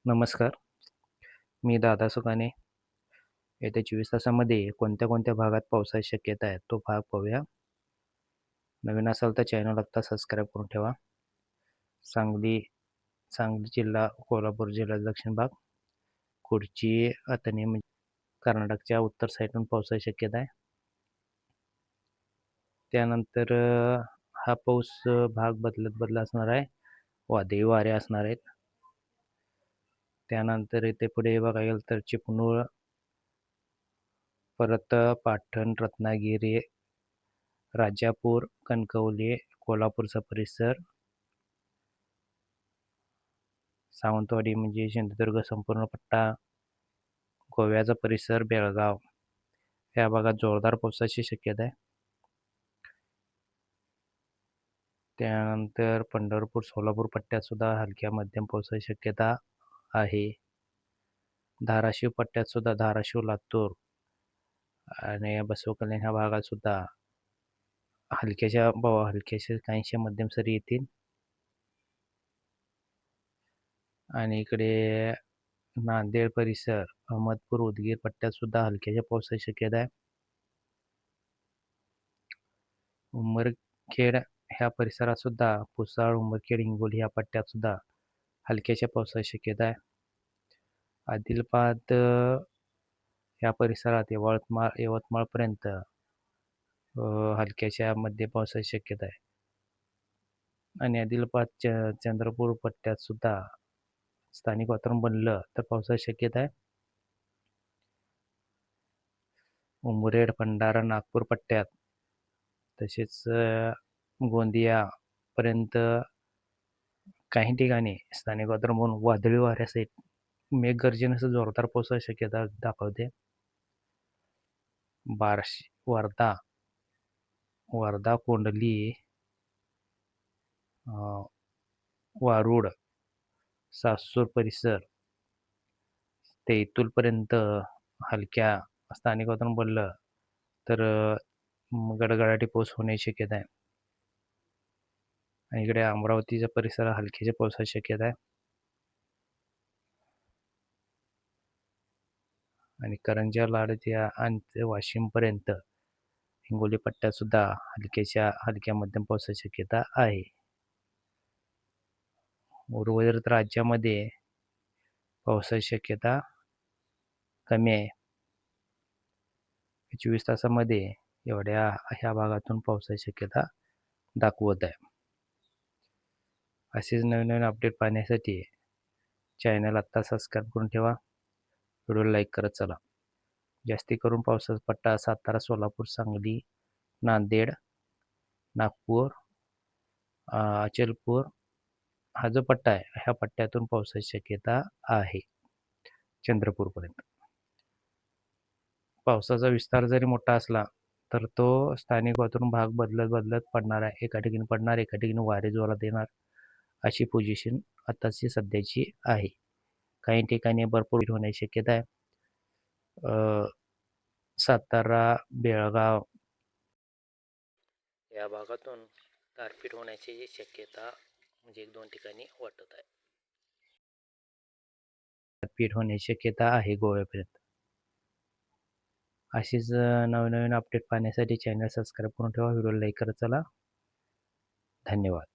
नमस्कार. मी दादा सुकाणे. येत्या 24 तासामध्ये कोणत्या कोणत्या भागात पावसाची शक्यता आहे, तो भाग पाहूया. नवीन असाल तर चॅनल आत्ता सबस्क्राईब करून ठेवा. सांगली सांगली जिल्हा, कोल्हापूर जिल्हा दक्षिण भाग, कुडची, अतनी म्हणजे कर्नाटकच्या उत्तर साईडून पावसाची शक्यता आहे. त्यानंतर हा पाऊस भाग बदलत बदलत असणार आहे. वादळी वारे असणार आहेत. त्यानंतर इथे पुढे बघायला गेलं तर चिपळूण, परत पाटण, रत्नागिरी, राजापूर, कणकवली, कोल्हापूरचा परिसर, सावंतवाडी म्हणजे सिंधुदुर्ग संपूर्ण पट्टा, गोव्याचा परिसर, बेळगाव या भागात जोरदार पावसाची शक्यता आहे. त्यानंतर पंढरपूर, सोलापूर पट्ट्यात सुद्धा हलक्या मध्यम पावसाची शक्यता आहे. धाराशिव पट्ट्यात सुद्धा धाराशिव, लातूर आणि बसव कल्याण ह्या भागात सुद्धा हलक्याच्या काहीशा मध्यम सरी येतील. आणि इकडे नांदेड परिसर, अहमदपूर, उदगीर पट्ट्यात सुद्धा हलक्याच्या पावसाची शक्यता आहे. उमरखेड ह्या परिसरात सुद्धा पुसाळ, उमरखेड, हिंगोली ह्या पट्ट्यात सुद्धा हलक्याच्या पावसाची शक्यता आहे. आदिलाबाद ह्या परिसरात यवतमाळपर्यंत हलक्याच्या मध्ये पावसाची शक्यता आहे. आणि आदिलाबाद चंद्रपूर पट्ट्यात सुद्धा स्थानिक वातावरण बनलं तर पावसाची शक्यता आहे. उमरेड, भंडारा, नागपूर पट्ट्यात तसेच गोंदियापर्यंत काही ठिकाणी स्थानिक वातावरण बनून वादळी वाऱ्यासहित मेघगर्जनेसह जोरदार पावसाची शक्यता दाखवते. बार्शी, वर्धा, कोंडली, वारूड, सासूर परिसर ते इथूरपर्यंत हलक्या स्थानिक वातावरण बनलं तर गडगडाटी पाऊस होण्याची शक्यता आहे. आणि इकडे अमरावतीच्या परिसरात हलक्याच्या पावसाची शक्यता आहे. आणि करंजा, लाडच्या आणि वाशिमपर्यंत हिंगोली पट्ट्यात सुद्धा हलक्या मध्यम पावसाची शक्यता आहे. उर्वरित राज्यामध्ये पावसाची शक्यता कमी आहे. 24 तासामध्ये ह्या भागातून पावसाची शक्यता दाखवत आहे. असेच नवीन नवीन अपडेट पाहण्यासाठी चॅनल आत्ता सबस्क्राईब करून ठेवा. व्हिडिओ लाईक करत चला. जास्ती करून पावसाचा पट्टा सातारा, सोलापूर, सांगली, नांदेड, नागपूर, अचलपूर हा जो पट्टा आहे ह्या पट्ट्यातून पावसाची शक्यता आहे चंद्रपूरपर्यंत. पावसाचा विस्तार जरी मोठा असला तर तो स्थानिक वातावरण भाग बदलत बदलत पडणार आहे. एका ठिकाणी पडणार, एका ठिकाणी वारे जोरात येणार अशी पोझिशन आताची सध्याची आहे. काही ठिकाणी भरपूर होण्याची शक्यता आहे. सातारा, बेळगाव या भागातून गारपीट होण्याची शक्यता म्हणजे 1-2 ठिकाणी वाटत आहे. गारपीट होण्याची शक्यता आहे गोव्यापर्यंत. अशीच नवीन अपडेट पाहण्यासाठी चॅनल सबस्क्राईब करून ठेवा. व्हिडिओ लाईक करत चला. धन्यवाद.